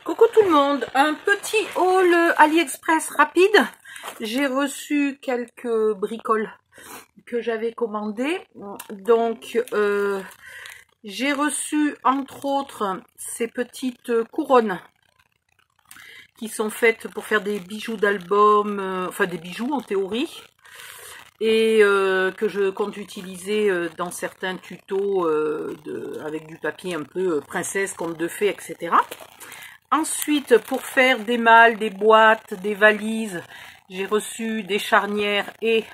Coucou tout le monde, un petit haul AliExpress rapide. J'ai reçu quelques bricoles que j'avais commandées. Donc j'ai reçu entre autres ces petites couronnes qui sont faites pour faire des bijoux d'album, enfin des bijoux en théorie. Et que je compte utiliser dans certains tutos avec du papier un peu princesse, conte de fées, etc. Ensuite, pour faire des malles, des boîtes, des valises, j'ai reçu des charnières et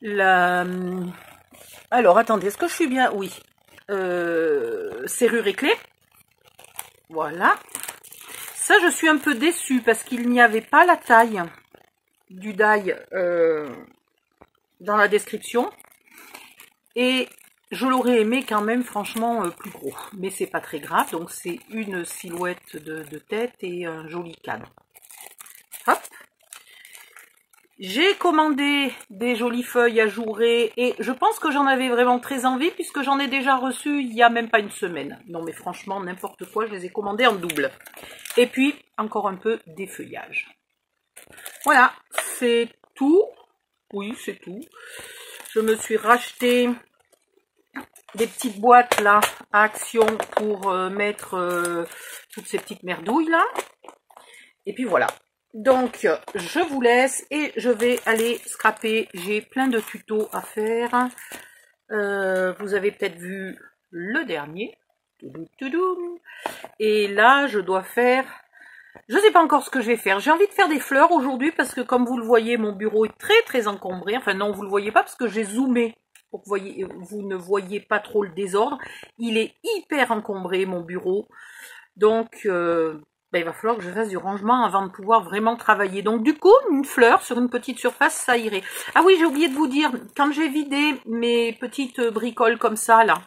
la... Alors, attendez, est-ce que je suis bien? Oui. Serrure et clé. Voilà. Ça, je suis un peu déçue parce qu'il n'y avait pas la taille du die dans la description. Et je l'aurais aimé quand même, franchement, plus gros. Mais c'est pas très grave. Donc, c'est une silhouette de tête et un joli cadre. Hop. J'ai commandé des jolies feuilles ajourées. Et je pense que j'en avais vraiment très envie puisque j'en ai déjà reçu il y a même pas une semaine. Non, mais franchement, n'importe quoi, je les ai commandées en double. Et puis, encore un peu d'effeuillage. Voilà, c'est tout. Oui, c'est tout. Je me suis racheté des petites boîtes là à Action pour mettre toutes ces petites merdouilles là. Et puis voilà. Donc je vous laisse et je vais aller scraper. J'ai plein de tutos à faire. Vous avez peut-être vu le dernier. Et là je dois faire... Je ne sais pas encore ce que je vais faire. J'ai envie de faire des fleurs aujourd'hui parce que comme vous le voyez, mon bureau est très encombré. Enfin non, vous le voyez pas parce que j'ai zoomé pour que vous ne voyez pas trop le désordre. Il est hyper encombré mon bureau. Donc il va falloir que je fasse du rangement avant de pouvoir vraiment travailler. Donc du coup, une fleur sur une petite surface, ça irait. Ah oui, j'ai oublié de vous dire, quand j'ai vidé mes petites bricoles comme ça là,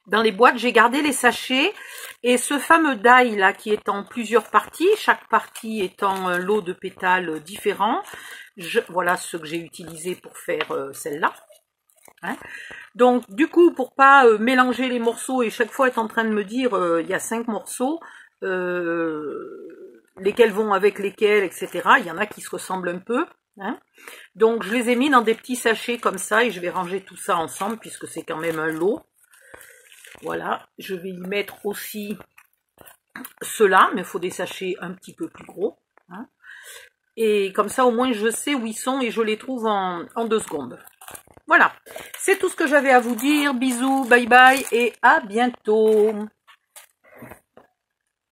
dans les boîtes, j'ai gardé les sachets et ce fameux die là qui est en plusieurs parties, chaque partie étant un lot de pétales différents. Voilà ce que j'ai utilisé pour faire celle-là. Hein. Donc du coup, pour pas mélanger les morceaux et chaque fois être en train de me dire il y a 5 morceaux, lesquels vont avec lesquels, etc. Il y en a qui se ressemblent un peu. Hein. Donc je les ai mis dans des petits sachets comme ça et je vais ranger tout ça ensemble puisque c'est quand même un lot. Voilà, je vais y mettre aussi ceux-là, mais il faut des sachets un petit peu plus gros. Hein. Et comme ça, au moins, je sais où ils sont et je les trouve en 2 secondes. Voilà, c'est tout ce que j'avais à vous dire. Bisous, bye bye et à bientôt.